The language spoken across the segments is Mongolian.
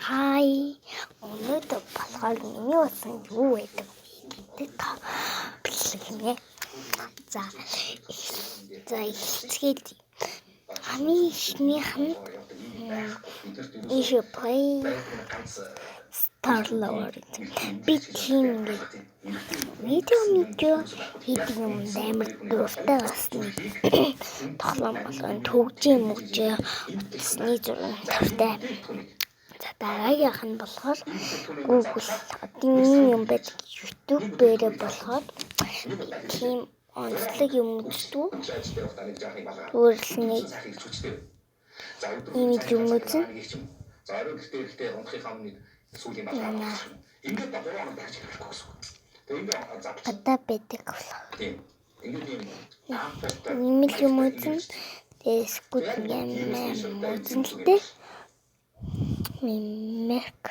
Хай. Өнөөдөр болохоор миний болсон юу байдаг гэдэг та бэлгэнэ. За эхлэхэд хамгийн ихнийх нь ишээ play Star Lord. Би тийм видео хийдэг юм амар дуртай басна. Тоглоом болгон төгжийн мөчөө утасны зураг тавтай. За дараагийнх нь болохоор Google одын юм байдаг YouTube-ээр болохоор тийм онцлог юм үздэг. Өөрөлдний ийм юм үзэн. Гадаа байдаг болох. Ийм юм үзэн. Тэсгүүд юм үзэнтэй. Мемек.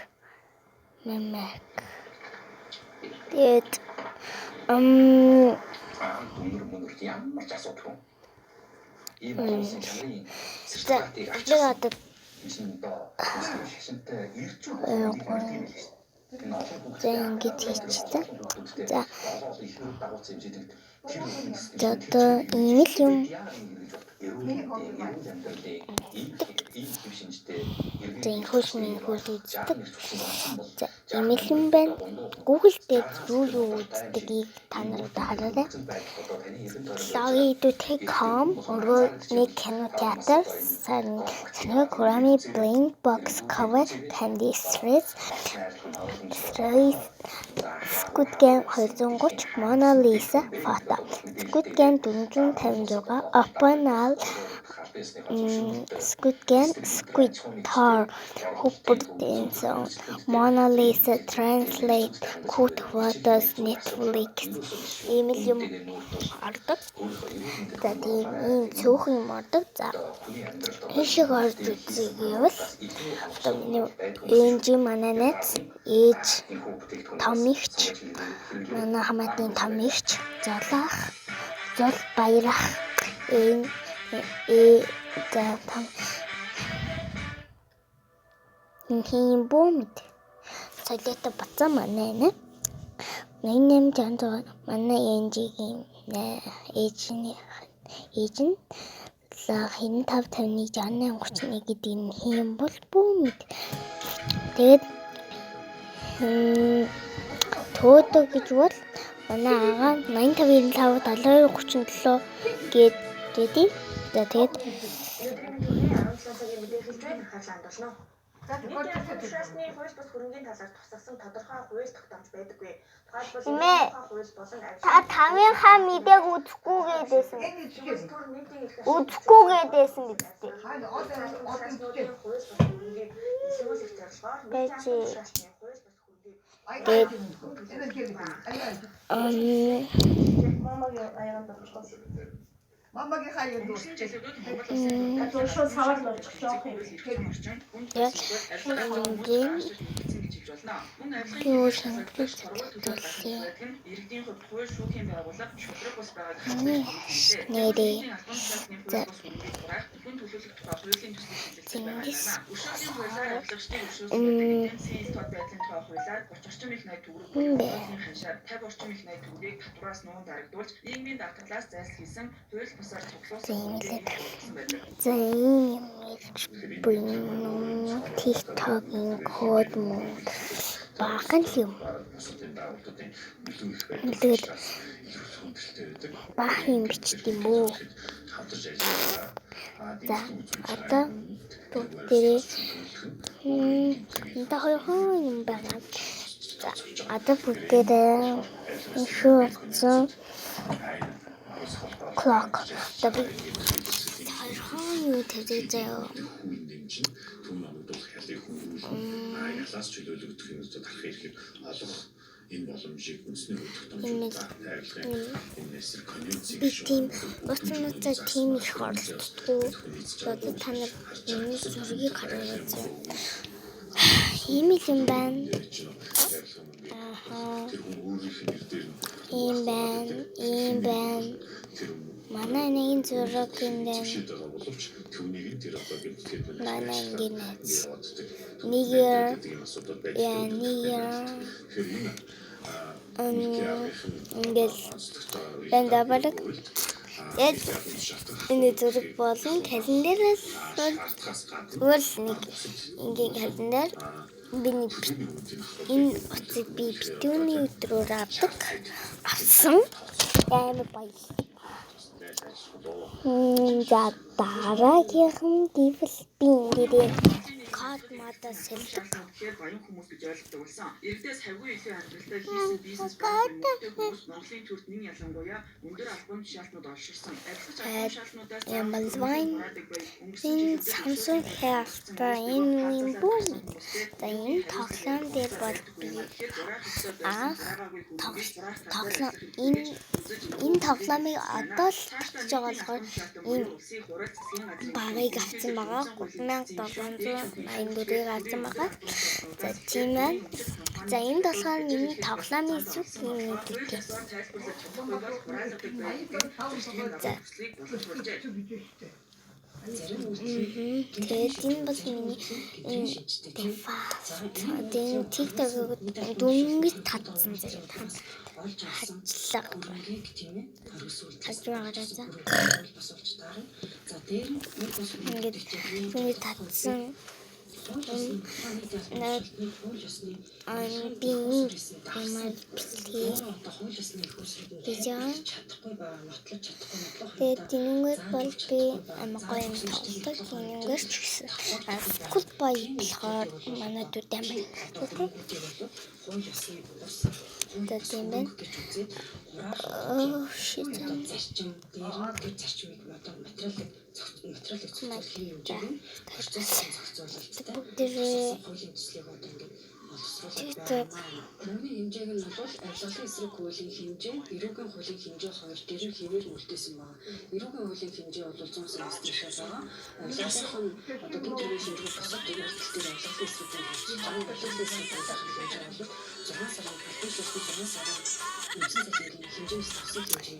Тэгээд Google дээр юу үздэг та нарт хараарай. Login to take home or make кинотеатр санаа Grammy Blank Box cover Candy Stress Squid Game 230 Mona Lisa photo Squid Game 456 Opal Squid Game Squid Tar Hooper Dance Mona Lisa Translate Code Photos Netflix email юм ордог. За тийм ийм цөөхөн юм ордог. За ийшээ орж үзээвэл одоо миний ээж манай найз ээж Томигч манай хамаатны Томигч золоох зол баярах ийм бомд солиотой бацаа манай нэ 88 жан манай ээжийн ээж нь за 9551 6831 гэдэг нь хийм бол бомд тэгээд төөдөө гэж бол манай агаа 8595 7237 гэдэг. За тэгээд Шашны хууль бус хөрөнгөний талаар тусгасан тодорхой хууль тогтоомж байдаггүй. Тухайлбал хууль болон та тавынхаа мэдээг үзэхгүй гээдсэн. Үзэхгүй гээдсэн бидтэй. Мамагийн хаяа дуусчих. Шууд савар л орчих жоох юм. Юу санагдчихлээ. Иргэдийн хувьд хууль шүүхийн байгууллага шудраг бус байгааг нэрээ. За хүн төлөвлөх тухай хуулийн төслийг Зингис тод байдлын тухай хуулиар 30 орчим их найд төгрөг хуулийн ханшаар 50 орчим их найд төгрөгийг татвараас нуун дарагдуулж нийгмийн давтгалаас зайлсхийсэн хууль бусаар цуглуулсан байдаг. За ийм буйн TikTok-ийн код мөн баахан юм. Тэгэл баахан юм бичдэг юм уу? За одоо бүгдээ энэ хоёр юм байна. За одоо бүгдээ шүүрсэн clock. Tapi хоёр тэзээ заяа. Ялаас чөлөөлөгдөх юм уу тарах ирэхэд олох энэ боломжийг үндэсний хөдөлгөөний инвестор конвенцийг тийм уцнуудаа тийм их оролцдог. Одоо та нар энэ зургийг хараад ийм юм байна. Ийм байна. Манай нэгэн зургийн дээр Шийдэж байгаа боловч түүнийг нь тэр одоо гэрчлээд байна. манай ангийн найз. Нэг Нэгэр тийм асуудал байж яа нэгэр ингээл энэ дабалаг яг энэ зураг болон календараас зүгээр нэг ингийн календар биний энэ утсыг би битүүний өдрөөр авсан амар баярлалаа. За дараагийнхан гэвэл би ингээд код модоос хэлдэг. Тэгэхээр баян хүмүүс гэж ойлгодог болсон. Иргэдээс хавьгүй илүү амжилттай хийсэн бизнес байгууллагын хүмүүс Монголын төрд нэг ялангуяа өндөр албан тушаалтнууд олширсан. Адилхан албан тушаалтнуудаас энэ Samsung хайртай энэ юм бүү. За энэ тоглоом дээр бол би тоглоом энэ тоглоомыг одоо л татж байгаа болохоор энэ багыг авсан байгаа. 3784-ийг авсан байгаа. За тийм байна. За энэ болохоор миний тоглоомын сүх юм гэдэг. За тэгээд энэ бол миний энэ TikTok-ыг дүнгиж татсан зэрэг хачлаа. Ингээд дүнгиж татсан. Би юмар бичлээ. Тэгээд тэнүүгээр бол би амгаа юм тоглох тэнүүгээр ч гэсэн футбол болохоор манай дүр дамир. Тэгээд тийм байна. Shit. Зарчим дээр тэр зарчмыг одоо материалыг зохицуулах юм дээр хуулийн төслийг одоо ингээд боловсруулах. Мөнгөний хэмжээг нь бол авилгалын эсрэг хуулийн хэмжээ, эрүүгийн хуулийн хэмжээ хоёр дээр хэвээр үлдээсэн байна. Эрүүгийн хуулийн хэмжээ бол 100 сая төгрөг байгаа. Авилгалын одоо гинт төрийн шинжилгээ босоод дээр авилгалын эсрэг хэмжээ бол 6 сарын 6 сарын хэмжээс тусах хэмжээ.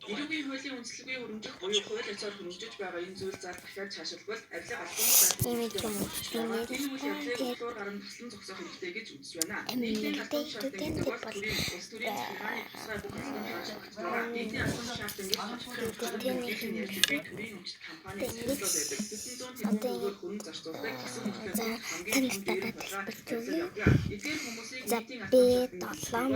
Эрүүгийн хуулийн үндэслэгийн хөрөмжих буюу хууль ёсоор хөрөмжиж байгаа энэ зүйл зар дахиад шаашилбал авилга албан тушаалтын гарам таслан зогсоох хэрэгтэй гэж үзэж байна. Нийтийн албан тушаалтын бол улс төрийн захиргааны тусгай бүх албан тушаалтын нийтийн албан тушаалтын төрийн өмчт компани зөвлөд байдаг. 900 төгрөгөөр хөрөмж зарцуулдаг гэсэн За танилцуулаад хэлбэрчүүлье. эдгээр хүмүүсийг За нийтийн би албан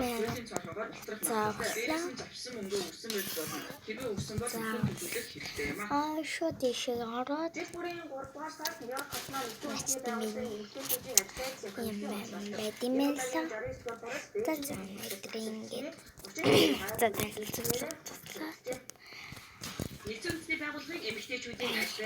7,000 завсан мөнгө өгсөн байж болно. Хэрвээ өгсөн бол төлөвлөх хэрэгтэй юм аа. шууд ишээ ороод Дэс бүрийн 3-р сард Нью-Йорк хотноо бэдимэлсэн. За ингээд за танилцуулаад Нийтийн үндэсний байгууллагын эмэгтэйчүүдийн ажил